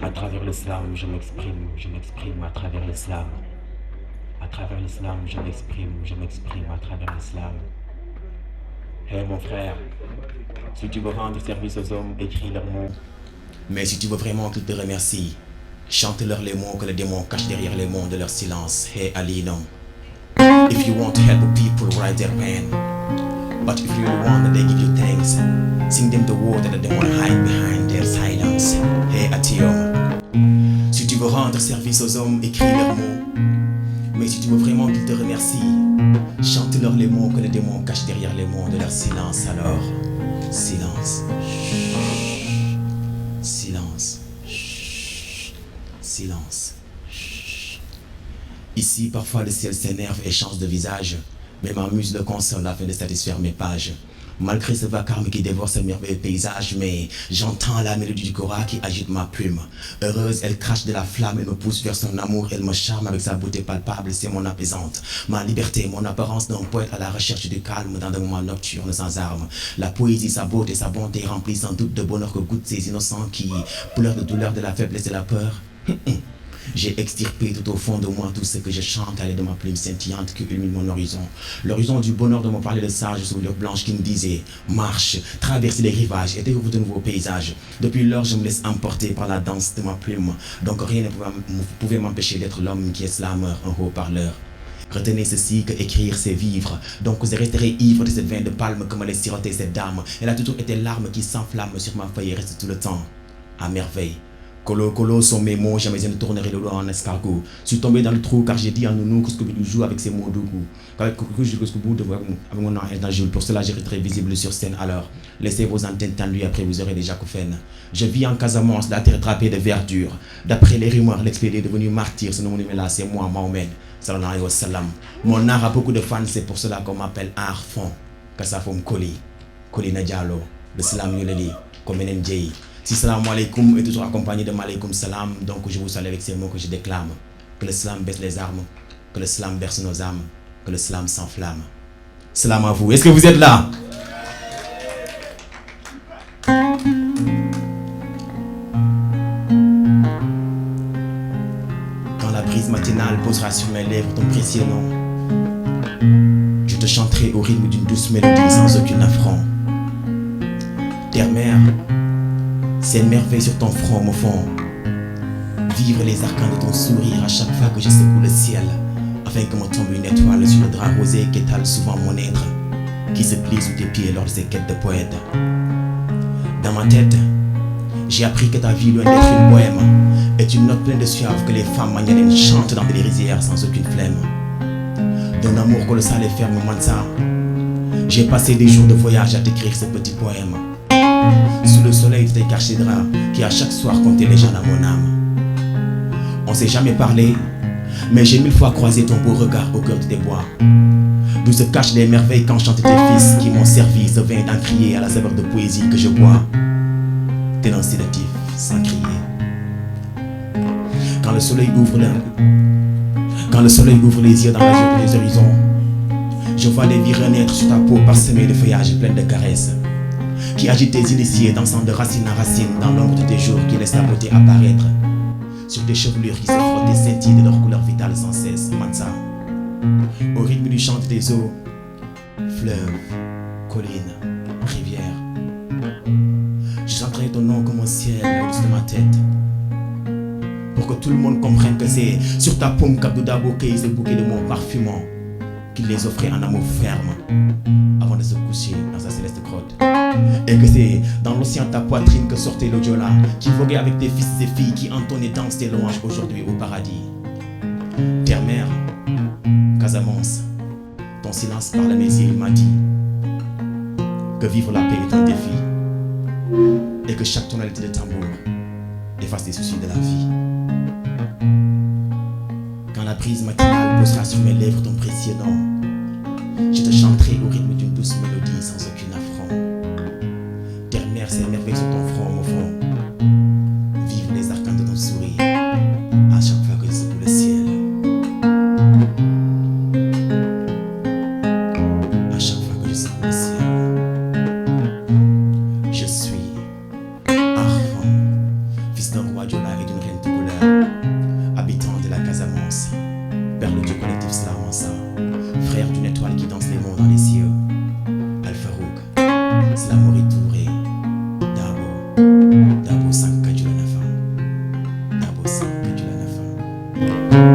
À travers l'islam, je m'exprime à travers l'islam. À travers l'islam, je m'exprime à travers l'islam. Hé mon frère, si tu veux rendre service aux hommes, écris leurs mots. Mais si tu veux vraiment qu'ils te remercient, chante-leur les mots que le démon cache derrière les mots de leur silence. Hey Ali, non. If you want to help people write their pain, but if you really want that they give you thanks, sing them the word that they want to hide behind their silence. Hey Atio. Si tu veux rendre service aux hommes, écris leurs mots. Mais si tu veux vraiment qu'ils te remercient, chante-leur les mots que le démon cache derrière les mots de leur silence. Alors, silence. Silence. Silence. Ici, parfois, le ciel s'énerve et change de visage, mais ma muse le console afin de satisfaire mes pages. Malgré ce vacarme qui dévore ce merveilleux paysage, mais j'entends la mélodie du Cora qui agite ma plume. Heureuse, elle crache de la flamme, elle me pousse vers son amour, elle me charme avec sa beauté palpable, c'est mon apaisante. Ma liberté, mon apparence d'un poète à la recherche du calme dans des moments nocturnes sans armes. La poésie, sa beauté, sa bonté remplissent sans doute de bonheur que goûtent ces innocents qui pleurent de douleur, de la faiblesse et de la peur. J'ai extirpé tout au fond de moi tout ce que je chante à l'aide de ma plume scintillante qui illumine mon horizon. L'horizon du bonheur de me parler de sages souvenirs blanches qui me disaient marche, traverse les rivages et découvre de nouveaux paysages. Depuis lors, je me laisse emporter par la danse de ma plume. Donc rien ne pouvait m'empêcher d'être l'homme qui est slammer, un haut-parleur. Retenez ceci, que écrire c'est vivre. Donc je resterai ivre de cette veine de palme que me laisse siroter cette dame. Elle a toujours été l'arme qui s'enflamme sur ma feuille et reste tout le temps à merveille. Colo colo sont mes mots, jamais je ne tournerai le doigt en escargot. Je suis tombé dans le trou car j'ai dit à Nounou que ce que je joue avec ses mots de goût. Avec mon nom est injure. Pour cela, je très visible sur scène. Alors, laissez vos antennes tendues, après vous aurez déjà couffaine. Je vis en Casamance, la terre drapée de verdure. D'après les rumeurs, l'expédié est devenu martyr. Ce nom là, c'est moi, Mahomet. Salam alayhi wa salam. Mon art a beaucoup de fans, c'est pour cela qu'on m'appelle Art Fond. Kassafoum Koli, Koli Nadjalo, le Salam Yuleli, comme NNJ. Si salam alaikum est toujours accompagné de malaikum salam, donc je vous salue avec ces mots que je déclame. Que le salam baisse les armes, que le salam berce nos âmes, que le salam s'enflamme. Salam à vous. Est-ce que vous êtes là? Quand la brise matinale posera sur mes lèvres ton précieux nom, je te chanterai au rythme d'une douce mélodie sans aucun affront. Terre-mère, c'est une merveille sur ton front, mon fond. Vivre les arcanes de ton sourire à chaque fois que je secoue le ciel, afin que me tombe une étoile sur le drap rosé qu'étale souvent mon être, qui se plie sous tes pieds lors de ces quêtes de poète. Dans ma tête, j'ai appris que ta vie, loin d'être une poème, est une note pleine de suave que les femmes magnanines chantent dans des rizières sans aucune flemme. D'un amour colossal et ferme, Mansa, j'ai passé des jours de voyage à t'écrire ce petit poème. Sous le soleil de tes cachets de draps qui à chaque soir comptaient les gens dans mon âme. On s'est jamais parlé, mais j'ai 1000 fois croisé ton beau regard au cœur de tes bois. D'où se cachent les merveilles quand chantent tes fils qui m'ont servi ce vin d'encrier à la saveur de poésie que je bois. Dénonciatif, sans crier. Quand le soleil ouvre les yeux dans l'azur des horizons, je vois les vies renaître sur ta peau parsemée de feuillages pleins de caresses, qui agite tes initiés, dansant de racine à racine dans l'ombre de tes jours qui laisse la beauté apparaître sur des chevelures qui se frottent et scintillent de leur couleur vitale sans cesse. Mansa, au rythme du chant de tes eaux, fleuves, collines, rivières, je chanterai ton nom comme un ciel au-dessus de ma tête, pour que tout le monde comprenne que c'est sur ta paume qu'Abdouda bouquet ce bouquet de mots parfumants qu'il les offrait en amour ferme avant de se coucher dans sa céleste grotte. Et que c'est dans l'océan de ta poitrine que sortait l'Odiola qui voguait avec tes fils et filles qui entonnaient dans tes louanges aujourd'hui au paradis. Terre-mère, Casamance, ton silence parle à mes yeux, il m'a dit que vivre la paix est un défi et que chaque tonalité de tambour efface les soucis de la vie. Quand la brise matinale posera sur mes lèvres ton précieux nom, je te chanterai au rythme d'une douce mélodie sans aucun affront. Terre-mère, c'est merveille sur ton front, mon front. Vive les arcanes de ton sourire à chaque fois que je secoue le ciel. À chaque fois que je secoue le ciel. Je suis Arfan, Adjola est d'une reine de couleur, habitant de la Casamance, perle du collectif Slamansa, frère d'une étoile qui danse les monts dans les cieux. Al-Farouk, Slamori Touré, Dabo, Dabo Sanka Djula Nafa, Dabo Sanka Djula Nafa.